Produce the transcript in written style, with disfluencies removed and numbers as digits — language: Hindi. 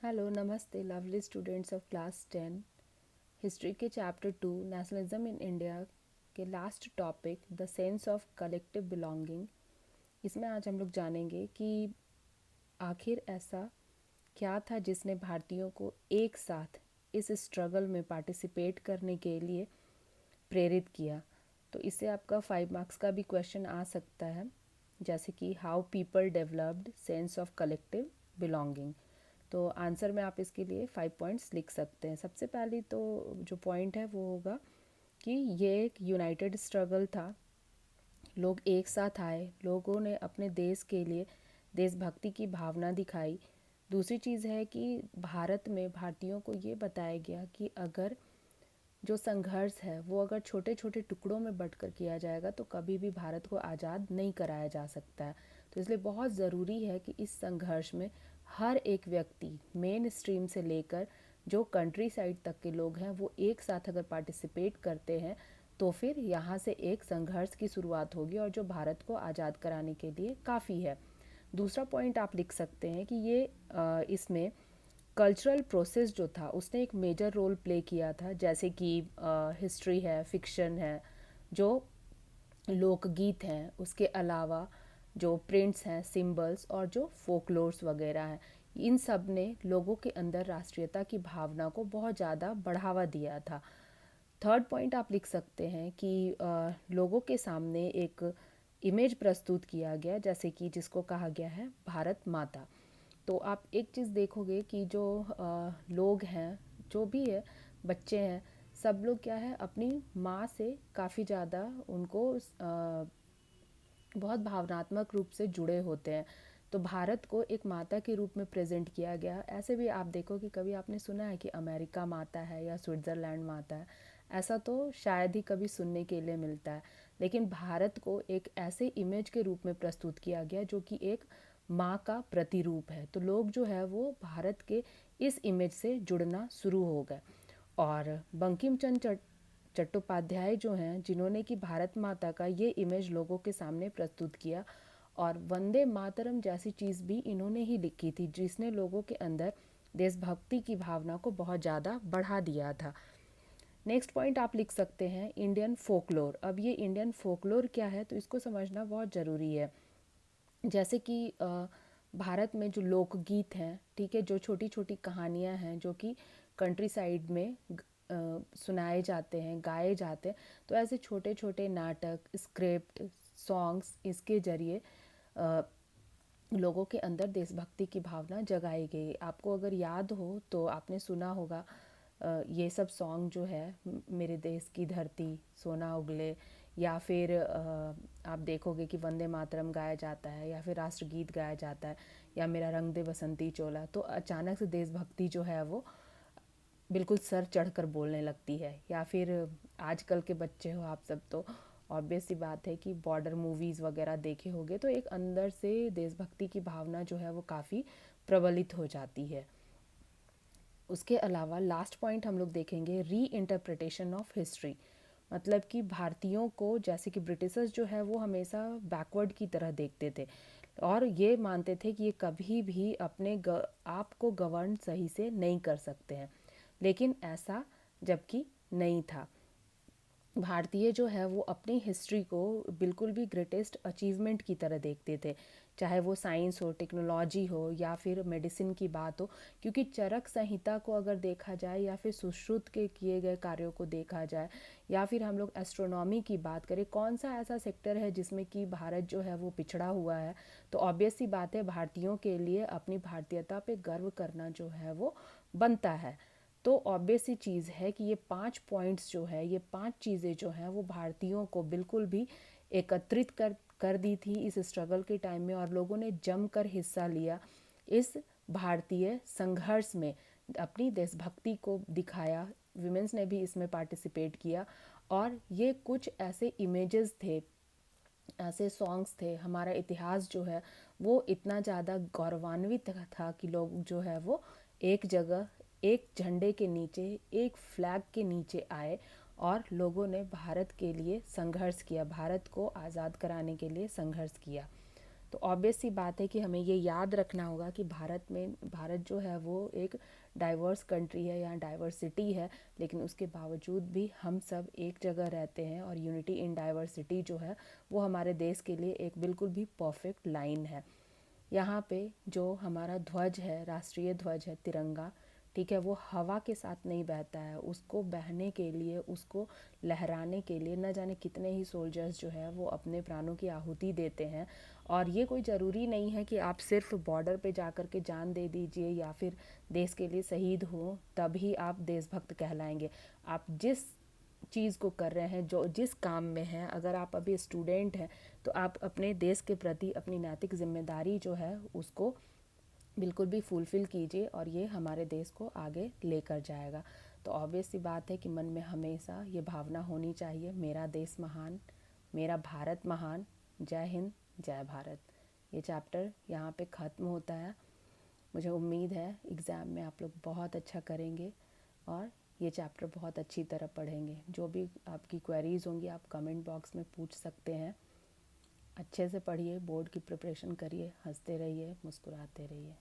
हेलो नमस्ते lovely students of class 10। History के चैप्टर 2 नेशनलिज्म इन इंडिया के last topic the sense of collective belonging. इसमें आज हम लोग जानेंगे कि आखिर ऐसा क्या था जिसने भारतीयों को एक साथ इस स्ट्रगल में पार्टिसिपेट करने के लिए प्रेरित किया। तो इससे आपका 5 मार्क्स का भी क्वेश्चन आ सकता है, जैसे कि how people developed sense of collective belonging. तो आंसर में आप इसके लिए 5 पॉइंट्स लिख सकते हैं। सबसे पहले तो जो पॉइंट है वो होगा कि ये एक यूनाइटेड स्ट्रगल था। लोग एक साथ आए, लोगों ने अपने देश के लिए देशभक्ति की भावना दिखाई। दूसरी चीज़ है कि भारत में भारतीयों को ये बताया गया कि अगर जो संघर्ष है वो अगर छोटे छोटे टुकड़ों में बंटकर किया जाएगा तो कभी भी भारत को आज़ाद नहीं कराया जा सकता है। तो इसलिए बहुत ज़रूरी है कि इस संघर्ष में हर एक व्यक्ति मेन स्ट्रीम से लेकर जो कंट्री साइड तक के लोग हैं वो एक साथ अगर पार्टिसिपेट करते हैं तो फिर यहाँ से एक संघर्ष की शुरुआत होगी और जो भारत को आज़ाद कराने के लिए काफ़ी है। दूसरा पॉइंट आप लिख सकते हैं कि ये इसमें कल्चरल प्रोसेस जो था उसने एक मेजर रोल प्ले किया था, जैसे कि हिस्ट्री है, फिक्शन है, जो लोकगीत हैं, उसके अलावा जो प्रिंट्स हैं, सिंबल्स और जो फोकलोर्स वगैरह हैं, इन सब ने लोगों के अंदर राष्ट्रीयता की भावना को बहुत ज़्यादा बढ़ावा दिया था। थर्ड पॉइंट आप लिख सकते हैं कि लोगों के सामने एक इमेज प्रस्तुत किया गया, जैसे कि जिसको कहा गया है भारत माता। तो आप एक चीज़ देखोगे कि जो लोग हैं, जो भी है, बच्चे हैं, सब लोग क्या है अपनी माँ से काफ़ी ज़्यादा उनको बहुत भावनात्मक रूप से जुड़े होते हैं। तो भारत को एक माता के रूप में प्रेजेंट किया गया। ऐसे भी आप देखो कि कभी आपने सुना है कि अमेरिका माता है या स्विट्ज़रलैंड माता है, ऐसा तो शायद ही कभी सुनने के लिए मिलता है। लेकिन भारत को एक ऐसे इमेज के रूप में प्रस्तुत किया गया जो कि एक माँ का प्रतिरूप है। तो लोग जो है वो भारत के इस इमेज से जुड़ना शुरू हो गए। और बंकिम चंद्र चट्टोपाध्याय जो हैं, जिन्होंने कि भारत माता का ये इमेज लोगों के सामने प्रस्तुत किया, और वंदे मातरम जैसी चीज़ भी इन्होंने ही लिखी थी, जिसने लोगों के अंदर देशभक्ति की भावना को बहुत ज़्यादा बढ़ा दिया था। नेक्स्ट पॉइंट आप लिख सकते हैं इंडियन फोकलोर। अब ये इंडियन फोकलोर क्या है, तो इसको समझना बहुत ज़रूरी है। जैसे कि भारत में जो लोकगीत हैं, ठीक है, जो छोटी छोटी कहानियाँ हैं जो कि कंट्री साइड में सुनाए जाते हैं, गाए जाते हैं, तो ऐसे छोटे छोटे नाटक, स्क्रिप्ट, सॉन्ग्स, इसके ज़रिए लोगों के अंदर देशभक्ति की भावना जगाई गई। आपको अगर याद हो तो आपने सुना होगा ये सब सॉन्ग जो है, मेरे देश की धरती, सोना उगले, या फिर आप देखोगे कि वंदे मातरम गाया जाता है, या फिर राष्ट्रगीत गाया जाता है, या मेरा रंग दे बसंती चोला, तो अचानक से देशभक्ति जो है वो बिल्कुल सर चढ़कर बोलने लगती है। या फिर आजकल के बच्चे हो आप सब, तो ऑब्वियस सी बात है कि बॉर्डर मूवीज़ वगैरह देखे होंगे, तो एक अंदर से देशभक्ति की भावना जो है वो काफ़ी प्रबलित हो जाती है। उसके अलावा लास्ट पॉइंट हम लोग देखेंगे री इंटरप्रिटेशन ऑफ हिस्ट्री। मतलब कि भारतीयों को, जैसे कि ब्रिटिशर्स जो है वो हमेशा बैकवर्ड की तरह देखते थे और ये मानते थे कि ये कभी भी आप को गवर्न सही से नहीं कर सकते हैं। लेकिन ऐसा जबकि नहीं था। भारतीय जो है वो अपनी हिस्ट्री को बिल्कुल भी ग्रेटेस्ट अचीवमेंट की तरह देखते थे, चाहे वो साइंस हो, टेक्नोलॉजी हो, या फिर मेडिसिन की बात हो। क्योंकि चरक संहिता को अगर देखा जाए, या फिर सुश्रुत के किए गए कार्यों को देखा जाए, या फिर हम लोग एस्ट्रोनॉमी की बात करें, कौन सा ऐसा सेक्टर है जिसमें कि भारत जो है वो पिछड़ा हुआ है, तो ऑब्वियस सी बात है भारतीयों के लिए अपनी भारतीयता पे गर्व करना जो है वो बनता है। तो ऑब्वियस सी चीज़ है कि ये 5 पॉइंट्स जो है, ये 5 चीज़ें जो हैं वो भारतीयों को बिल्कुल भी एकत्रित कर दी थी इस स्ट्रगल के टाइम में, और लोगों ने जमकर हिस्सा लिया इस भारतीय संघर्ष में, अपनी देशभक्ति को दिखाया। विमेंस ने भी इसमें पार्टिसिपेट किया, और ये कुछ ऐसे इमेजेस थे, ऐसे सॉन्ग्स थे, हमारा इतिहास जो है वो इतना ज़्यादा गौरवान्वित था कि लोग जो है वो एक जगह, एक झंडे के नीचे, एक फ्लैग के नीचे आए और लोगों ने भारत के लिए संघर्ष किया, भारत को आज़ाद कराने के लिए संघर्ष किया। तो ऑब्वियस सी बात है कि हमें ये याद रखना होगा कि भारत जो है वो एक डाइवर्स कंट्री है, यहाँ डाइवर्सिटी है, लेकिन उसके बावजूद भी हम सब एक जगह रहते हैं और यूनिटी इन डाइवर्सिटी जो है वो हमारे देश के लिए एक बिल्कुल भी परफेक्ट लाइन है। यहाँ पे जो हमारा ध्वज है, राष्ट्रीय ध्वज है तिरंगा, ठीक है, वो हवा के साथ नहीं बहता है। उसको बहने के लिए, उसको लहराने के लिए न जाने कितने ही सोल्जर्स जो है वो अपने प्राणों की आहुति देते हैं। और ये कोई ज़रूरी नहीं है कि आप सिर्फ बॉर्डर पे जा कर के जान दे दीजिए या फिर देश के लिए शहीद हो तभी आप देशभक्त कहलाएंगे। आप जिस चीज़ को कर रहे हैं, जो जिस काम में हैं, अगर आप अभी स्टूडेंट हैं तो आप अपने देश के प्रति अपनी नैतिक जिम्मेदारी जो है उसको बिल्कुल भी फुलफ़िल कीजिए और ये हमारे देश को आगे लेकर जाएगा। तो ऑब्वियस सी बात है कि मन में हमेशा ये भावना होनी चाहिए, मेरा देश महान, मेरा भारत महान, जय हिंद, जय भारत। ये चैप्टर यहाँ पे ख़त्म होता है। मुझे उम्मीद है एग्ज़ाम में आप लोग बहुत अच्छा करेंगे और ये चैप्टर बहुत अच्छी तरह पढ़ेंगे। जो भी आपकी क्वेरीज़ होंगी आप कमेंट बॉक्स में पूछ सकते हैं। अच्छे से पढ़िए, बोर्ड की प्रिपरेशन करिए, हंसते रहिए, मुस्कुराते रहिए।